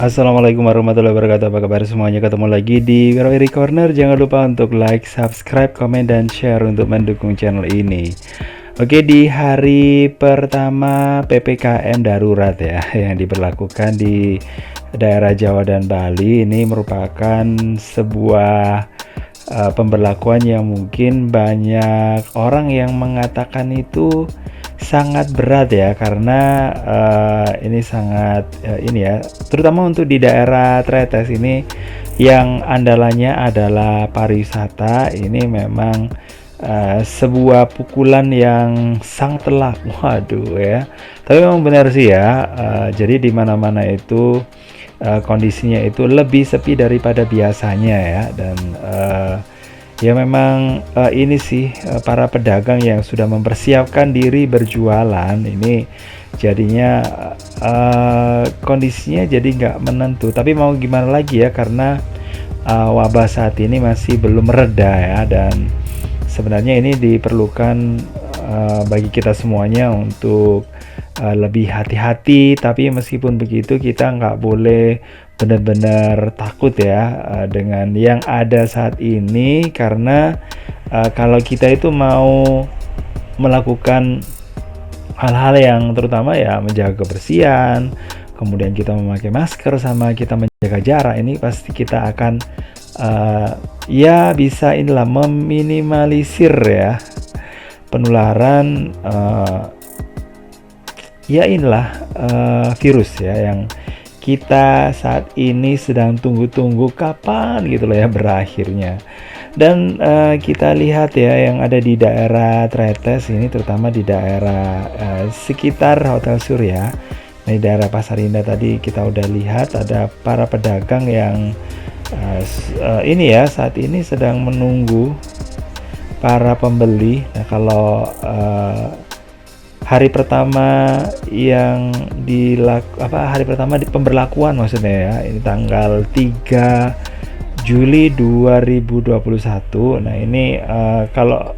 Assalamualaikum warahmatullahi wabarakatuh. Apa kabar semuanya? Ketemu lagi di Wiri Corner. Jangan lupa untuk like, subscribe, komen, dan share untuk mendukung channel ini. Oke, di hari pertama PPKM darurat ya yang diberlakukan di daerah Jawa dan Bali, ini merupakan sebuah pemberlakuan yang mungkin banyak orang yang mengatakan itu sangat berat ya, karena ini sangat ini ya, terutama untuk di daerah Tretes ini yang andalannya adalah pariwisata. Ini memang sebuah pukulan yang sangat telak, waduh ya. Tapi memang benar sih ya, jadi di mana-mana itu kondisinya itu lebih sepi daripada biasanya ya. Dan ya memang ini sih para pedagang yang sudah mempersiapkan diri berjualan ini jadinya kondisinya jadi nggak menentu. Tapi mau gimana lagi ya, karena wabah saat ini masih belum reda ya, dan sebenarnya ini diperlukan bagi kita semuanya untuk lebih hati-hati. Tapi meskipun begitu, kita nggak boleh benar-benar takut ya dengan yang ada saat ini, karena kalau kita itu mau melakukan hal-hal yang terutama ya menjaga kebersihan, kemudian kita memakai masker, sama kita menjaga jarak, ini pasti kita akan ya bisa inilah meminimalisir ya penularan ya inilah virus ya yang kita saat ini sedang tunggu-tunggu kapan gitu loh ya berakhirnya. Dan kita lihat ya yang ada di daerah Tretes ini, terutama di daerah sekitar Hotel Surya, di daerah Pasar Indah tadi kita udah lihat ada para pedagang yang ini ya saat ini sedang menunggu para pembeli. Nah, kalau hari pertama yang hari pertama di pemberlakuan maksudnya ya, ini tanggal 3 Juli 2021. Nah, ini kalau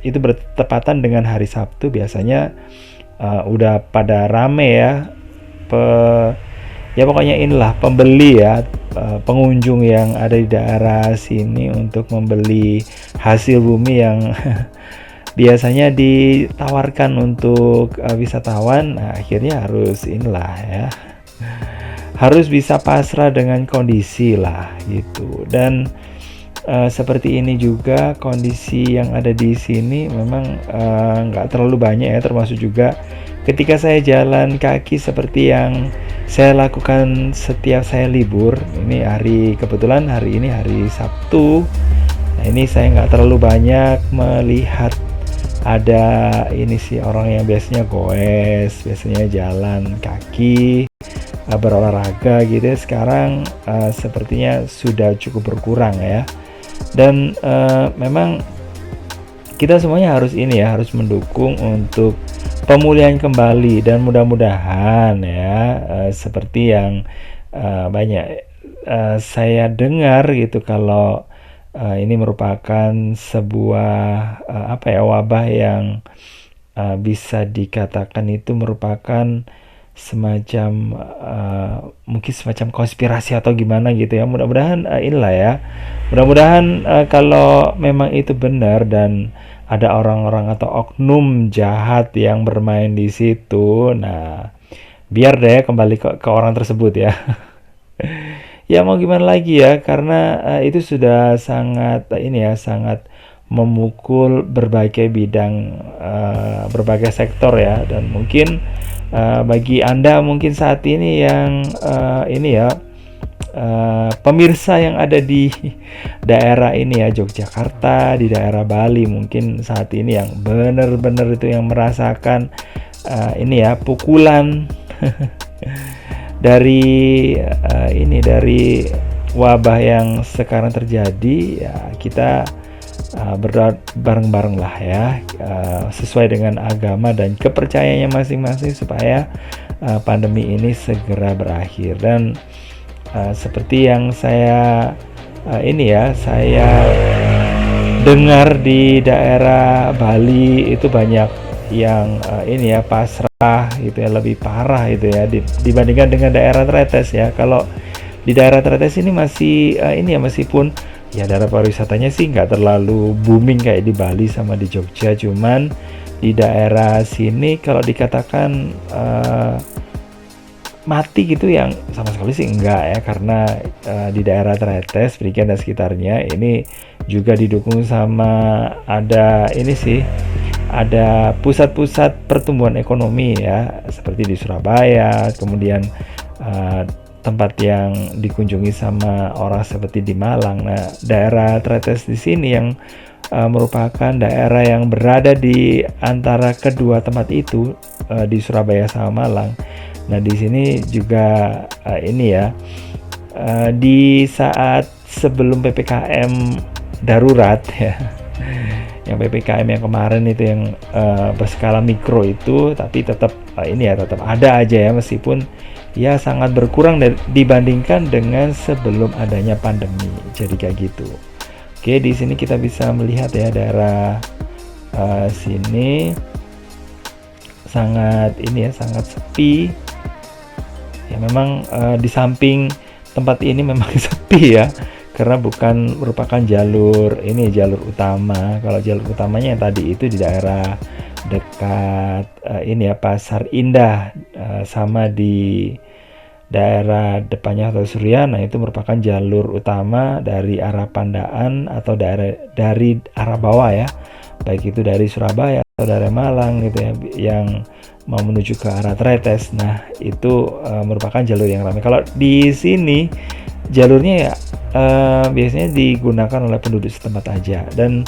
itu bertepatan dengan hari Sabtu, biasanya udah pada rame ya ya pokoknya inilah pembeli ya, pengunjung yang ada di daerah sini untuk membeli hasil bumi yang biasanya ditawarkan untuk wisatawan. Nah, akhirnya harus inilah ya, harus bisa pasrah dengan kondisi lah gitu. Dan seperti ini juga kondisi yang ada di sini memang nggak terlalu banyak ya, termasuk juga ketika saya jalan kaki seperti yang saya lakukan setiap saya libur. Ini kebetulan hari ini hari Sabtu. Nah, ini saya nggak terlalu banyak melihat ada ini sih orang yang biasanya goes, biasanya jalan kaki, berolahraga gitu ya. Sekarang sepertinya sudah cukup berkurang ya. Dan memang kita semuanya harus ini ya, harus mendukung untuk pemulihan kembali, dan mudah-mudahan ya seperti yang banyak saya dengar gitu, kalau ini merupakan sebuah wabah yang bisa dikatakan itu merupakan semacam mungkin semacam konspirasi atau gimana gitu ya. Mudah-mudahan inilah ya, mudah-mudahan kalau memang itu benar dan ada orang-orang atau oknum jahat yang bermain di situ, nah biar deh kembali ke orang tersebut ya. Ya mau gimana lagi ya, karena itu sudah sangat ini ya, sangat memukul berbagai bidang, berbagai sektor ya. Dan mungkin bagi Anda mungkin saat ini yang ini ya, pemirsa yang ada di daerah ini ya, Yogyakarta, di daerah Bali, mungkin saat ini yang benar-benar itu yang merasakan ini ya pukulan dari dari wabah yang sekarang terjadi ya. Kita berdoa bareng-bareng lah ya, sesuai dengan agama dan kepercayaannya masing-masing, supaya pandemi ini segera berakhir. Dan seperti yang saya saya dengar di daerah Bali itu banyak yang ini ya pasrah gitu ya, lebih parah itu ya dibandingkan dengan daerah Tretes ya. Kalau di daerah Tretes ini masih ini ya, meskipun ya daerah pariwisatanya sih nggak terlalu booming kayak di Bali sama di Jogja, cuman di daerah sini kalau dikatakan mati gitu yang sama sekali sih enggak ya, karena di daerah Tretes, Prigen dan sekitarnya ini juga didukung sama ada ini sih, ada pusat-pusat pertumbuhan ekonomi ya, seperti di Surabaya, kemudian uh, tempat yang dikunjungi sama orang seperti di Malang. Nah, daerah Tretes di sini yang merupakan daerah yang berada di antara kedua tempat itu, di Surabaya sama Malang. Nah, di sini juga ini ya, di saat sebelum PPKM darurat ya, yang PPKM yang kemarin itu yang berskala mikro itu, tapi tetap ini ya, tetap ada aja ya, meskipun ya sangat berkurang dibandingkan dengan sebelum adanya pandemi. Jadi kayak gitu. Oke, di sini kita bisa melihat ya daerah sini sangat ini ya, sangat sepi. Ya memang di samping tempat ini memang sepi ya, karena bukan merupakan jalur utama. Kalau jalur utamanya yang tadi itu di daerah dekat ini ya, Pasar Indah, sama di daerah depannya Hotel Surya. Nah, itu merupakan jalur utama dari arah Pandaan atau dari arah bawah ya, baik itu dari Surabaya atau dari Malang gitu ya, yang mau menuju ke arah Tretes. Nah, itu merupakan jalur yang ramai. Kalau di sini jalurnya ya biasanya digunakan oleh penduduk setempat aja. Dan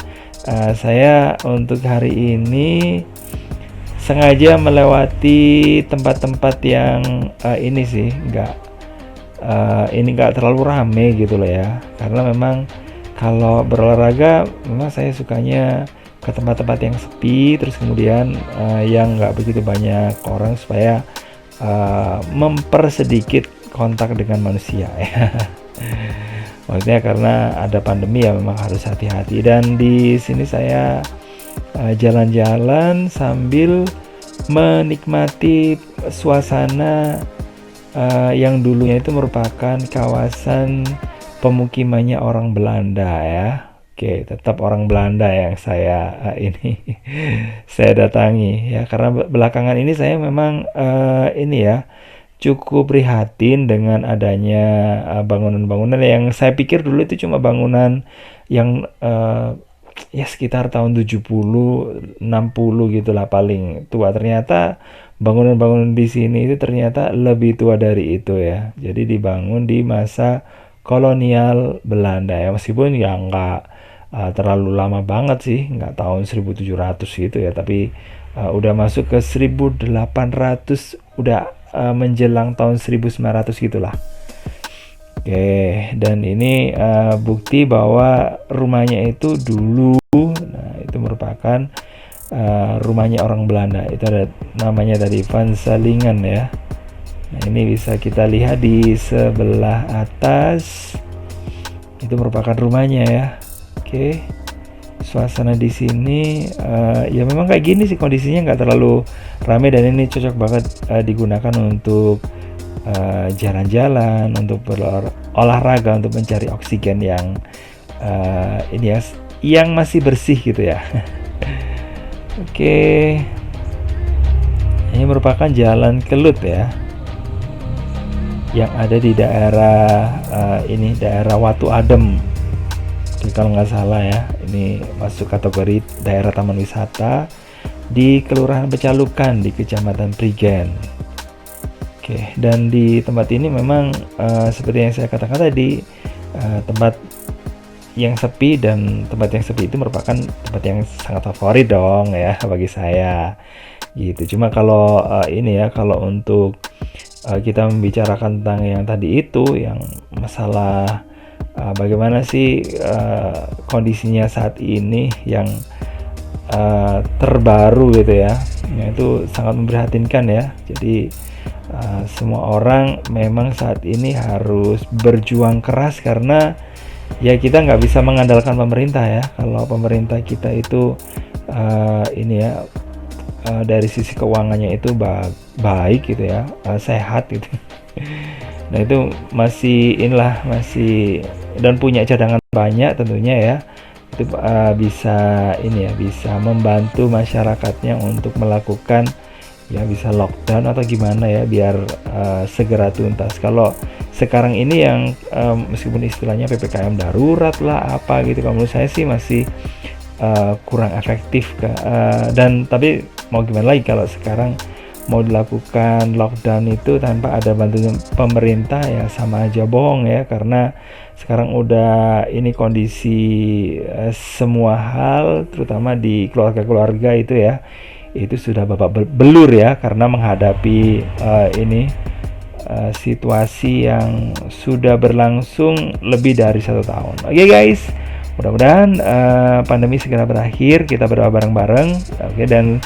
saya untuk hari ini sengaja melewati tempat-tempat yang ini sih nggak terlalu rame gitu loh ya, karena memang kalau berolahraga memang saya sukanya ke tempat-tempat yang sepi, terus kemudian yang nggak begitu banyak orang, supaya mempersedikit kontak dengan manusia ya. Maksudnya karena ada pandemi ya, memang harus hati-hati. Dan di sini saya jalan-jalan sambil menikmati suasana yang dulunya itu merupakan kawasan pemukimannya orang Belanda ya. Oke, tetap orang Belanda yang saya ini saya datangi ya, karena belakangan ini saya memang ini ya, cukup prihatin dengan adanya bangunan-bangunan yang saya pikir dulu itu cuma bangunan yang ya sekitar tahun 70 60 gitulah paling tua. Ternyata bangunan-bangunan di sini itu ternyata lebih tua dari itu ya. Jadi dibangun di masa kolonial Belanda ya, meskipun ya nggak terlalu lama banget sih, nggak tahun 1700 gitu ya, tapi udah masuk ke 1800, udah menjelang tahun 1900 gitulah. Oke, dan ini bukti bahwa rumahnya itu dulu, nah itu merupakan rumahnya orang Belanda. Itu ada namanya tadi Van Salingen ya. Nah, ini bisa kita lihat di sebelah atas, itu merupakan rumahnya ya. Oke, suasana di sini ya memang kayak gini sih kondisinya, nggak terlalu ramai, dan ini cocok banget digunakan untuk jalan-jalan, untuk berolahraga, untuk mencari oksigen yang ini ya, yang masih bersih gitu ya. Oke, ini merupakan Jalan Kelut ya, yang ada di daerah ini daerah Watu Adem. Kalau nggak salah ya, ini masuk kategori daerah taman wisata di Kelurahan Pecalukan di Kecamatan Prigen. Oke, dan di tempat ini memang seperti yang saya katakan tadi, tempat yang sepi, dan tempat yang sepi itu merupakan tempat yang sangat favorit dong ya bagi saya gitu. Cuma kalau ini ya, kalau untuk kita membicarakan tentang yang tadi itu, yang masalah bagaimana sih kondisinya saat ini yang terbaru gitu ya, itu sangat memprihatinkan ya. Jadi semua orang memang saat ini harus berjuang keras, karena ya kita nggak bisa mengandalkan pemerintah ya. Kalau pemerintah kita itu ini ya, dari sisi keuangannya itu baik gitu ya, sehat gitu. Nah itu masih inilah masih dan punya cadangan banyak tentunya ya. Itu bisa ini ya, bisa membantu masyarakatnya untuk melakukan ya bisa lockdown atau gimana ya biar segera tuntas. Kalau sekarang ini yang meskipun istilahnya PPKM darurat lah apa gitu, kalau menurut saya sih masih kurang efektif dan tapi mau gimana lagi kalau sekarang mau dilakukan lockdown itu tanpa ada bantuan pemerintah ya sama aja bohong ya, karena sekarang udah ini kondisi semua hal terutama di keluarga-keluarga itu ya itu sudah babak belur ya karena menghadapi ini situasi yang sudah berlangsung lebih dari 1 tahun. Oke guys, mudah-mudahan pandemi segera berakhir, kita berdoa bareng-bareng. Oke, dan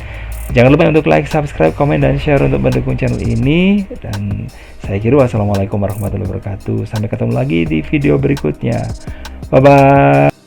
jangan lupa untuk like, subscribe, komen, dan share untuk mendukung channel ini. Dan saya kira wassalamualaikum warahmatullahi wabarakatuh. Sampai ketemu lagi di video berikutnya. Bye-bye.